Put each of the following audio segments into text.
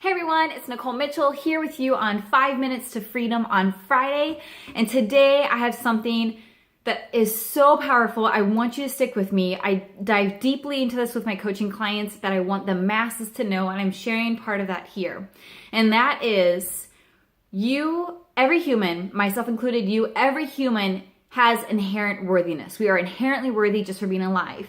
Hey everyone, it's Nicole Mitchell here with you on 5 Minutes to Freedom on Friday. And today I have something that is so powerful. I want you to stick with me. I dive deeply into this with my coaching clients that I want the masses to know, and I'm sharing part of that here. And that is you, every human, myself included, every human has inherent worthiness. We are inherently worthy just for being alive,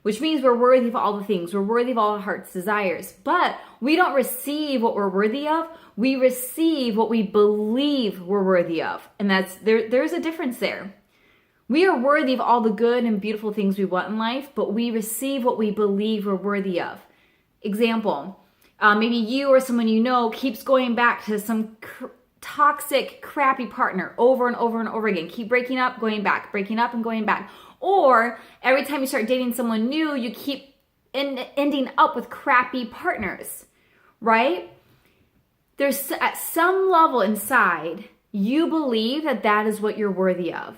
which means we're worthy of all the things. We're worthy of all our heart's desires. But we don't receive what we're worthy of. We receive what we believe we're worthy of. And there's a difference there. We are worthy of all the good and beautiful things we want in life, but we receive what we believe we're worthy of. Example, maybe you or someone you know keeps going back to some toxic, crappy partner over and over and over again. Keep breaking up, going back, breaking up and going back. Or every time you start dating someone new, you keep ending up with crappy partners, right? There's at some level inside, you believe that is what you're worthy of.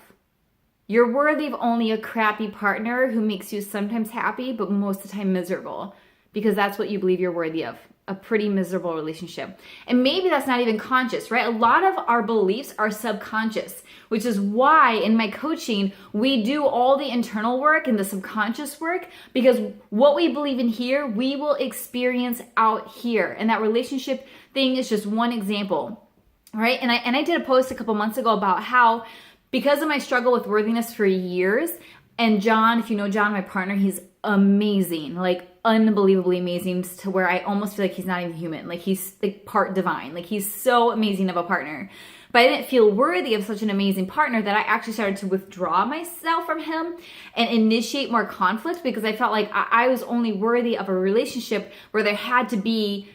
You're worthy of only a crappy partner who makes you sometimes happy, but most of the time miserable, because that's what you believe you're worthy of. A pretty miserable relationship. And maybe that's not even conscious, right? A lot of our beliefs are subconscious, which is why in my coaching, we do all the internal work and the subconscious work, because what we believe in here, we will experience out here. And that relationship thing is just one example, right? And I did a post a couple months ago about how, because of my struggle with worthiness for years, and John, if you know John, my partner, he's amazing, like unbelievably amazing, to where I almost feel like he's not even human. Like he's like part divine. Like he's so amazing of a partner. But I didn't feel worthy of such an amazing partner that I actually started to withdraw myself from him and initiate more conflict, because I felt like I was only worthy of a relationship where there had to be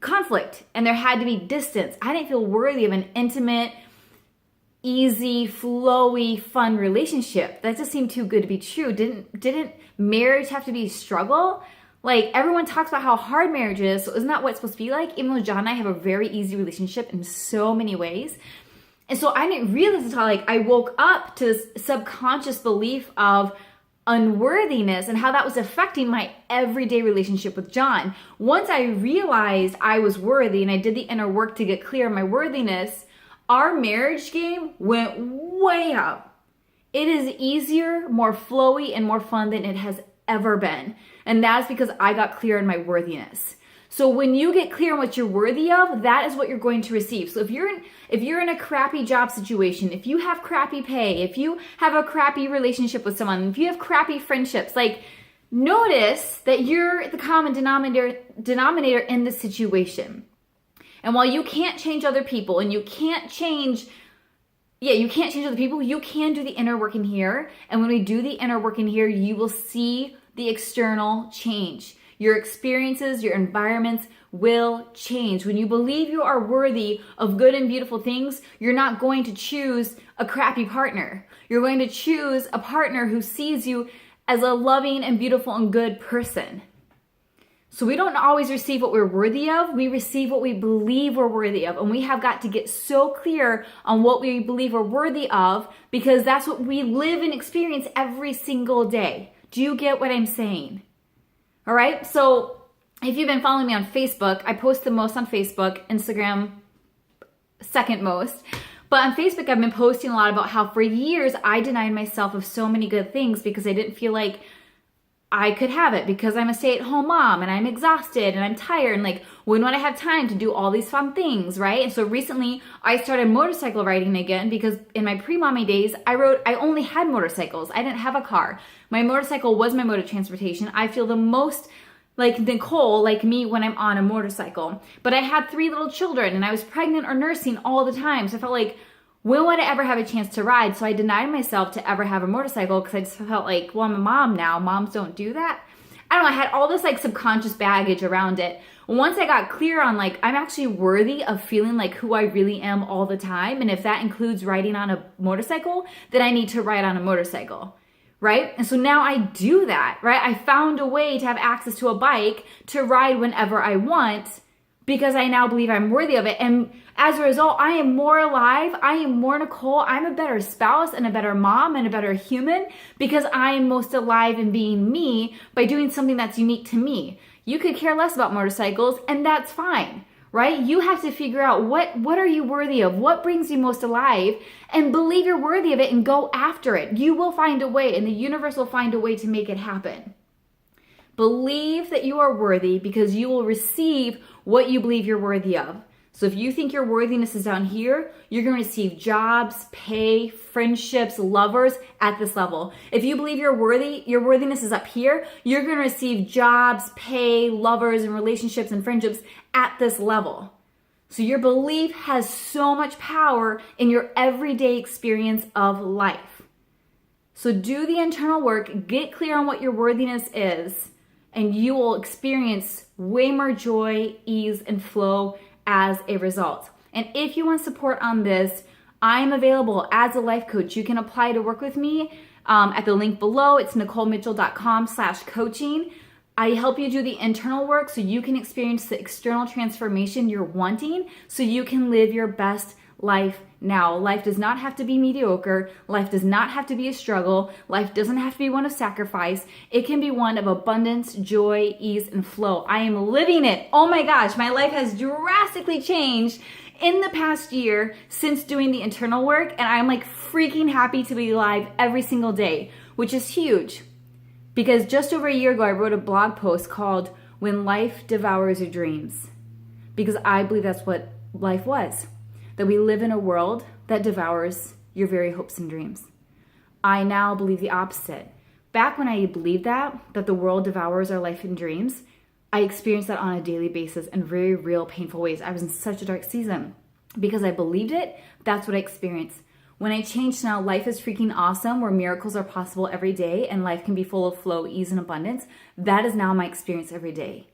conflict and there had to be distance. I didn't feel worthy of an intimate, easy, flowy, fun relationship. That just seemed too good to be true. Didn't marriage have to be a struggle? Like, everyone talks about how hard marriage is, so isn't that what it's supposed to be like? Even though John and I have a very easy relationship in so many ways. And so I didn't realize until I woke up to this subconscious belief of unworthiness and how that was affecting my everyday relationship with John. Once I realized I was worthy and I did the inner work to get clear on my worthiness, our marriage game went way up. It is easier, more flowy, and more fun than it has ever been. And that's because I got clear on my worthiness. So when you get clear on what you're worthy of, that is what you're going to receive. So if you're in a crappy job situation, if you have crappy pay, if you have a crappy relationship with someone, if you have crappy friendships, like, notice that you're the common denominator in the situation. And while you can't change other people and you can't change other people, you can do the inner work in here. And when we do the inner work in here, you will see the external change. Your experiences, your environments will change. When you believe you are worthy of good and beautiful things, you're not going to choose a crappy partner. You're going to choose a partner who sees you as a loving and beautiful and good person. So we don't always receive what we're worthy of. We receive what we believe we're worthy of. And we have got to get so clear on what we believe we're worthy of, because that's what we live and experience every single day. Do you get what I'm saying? All right. So if you've been following me on Facebook, I post the most on Facebook, Instagram second most. But on Facebook, I've been posting a lot about how for years I denied myself of so many good things because I didn't feel like I could have it, because I'm a stay-at-home mom and I'm exhausted and I'm tired, and like, when would I have time to do all these fun things, right? And so recently I started motorcycle riding again, because in my pre-mommy days, I only had motorcycles. I didn't have a car. My motorcycle was my mode of transportation. I feel the most like Nicole, like me, when I'm on a motorcycle. But I had 3 little children and I was pregnant or nursing all the time. So I felt like, when would I ever have a chance to ride? So I denied myself to ever have a motorcycle, because I just felt like, well, I'm a mom now. Moms don't do that. I don't know. I had all this like subconscious baggage around it. Once I got clear on like, I'm actually worthy of feeling like who I really am all the time. And if that includes riding on a motorcycle, then I need to ride on a motorcycle, right? And so now I do that, right? I found a way to have access to a bike to ride whenever I want, because I now believe I'm worthy of it. And as a result, I am more alive. I am more Nicole. I'm a better spouse and a better mom and a better human, because I am most alive in being me by doing something that's unique to me. You could care less about motorcycles, and that's fine, right? You have to figure out what are you worthy of? What brings you most alive? And believe you're worthy of it and go after it. You will find a way, and the universe will find a way to make it happen. Believe that you are worthy because you will receive what you believe you're worthy of. So if you think your worthiness is down here, you're going to receive jobs, pay, friendships, lovers at this level. If you believe you're worthy, your worthiness is up here, you're going to receive jobs, pay, lovers, and relationships and friendships at this level. So your belief has so much power in your everyday experience of life. So do the internal work, get clear on what your worthiness is, and you will experience way more joy, ease, and flow as a result. And if you want support on this, I'm available as a life coach. You can apply to work with me at the link below. It's NicoleMitchell.com/coaching. I help you do the internal work so you can experience the external transformation you're wanting so you can live your best life now. Life does not have to be mediocre. Life does not have to be a struggle. Life doesn't have to be one of sacrifice. It can be one of abundance, joy, ease, and flow. I am living it. Oh my gosh, my life has drastically changed in the past year since doing the internal work, and I'm like freaking happy to be alive every single day, which is huge. Because just over a year ago, I wrote a blog post called When Life Devours Your Dreams. Because I believe that's what life was. That we live in a world that devours your very hopes and dreams. I now believe the opposite. Back when I believed that the world devours our life and dreams, I experienced that on a daily basis in very real, painful ways. I was in such a dark season. Because I believed it, that's what I experienced. When I changed now, life is freaking awesome, where miracles are possible every day and life can be full of flow, ease, and abundance. That is now my experience every day.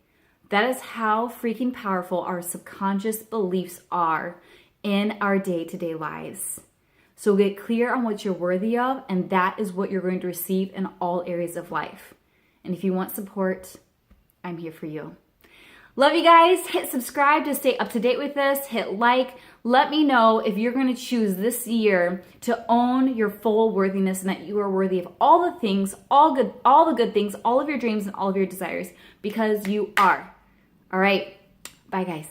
That is how freaking powerful our subconscious beliefs are in our day-to-day lives. So get clear on what you're worthy of, and that is what you're going to receive in all areas of life. And if you want support, I'm here for you. Love you guys. Hit subscribe to stay up to date with this. Hit like. Let me know if you're going to choose this year to own your full worthiness and that you are worthy of all the things, all the good things, all of your dreams and all of your desires, because you are. All right. Bye, guys.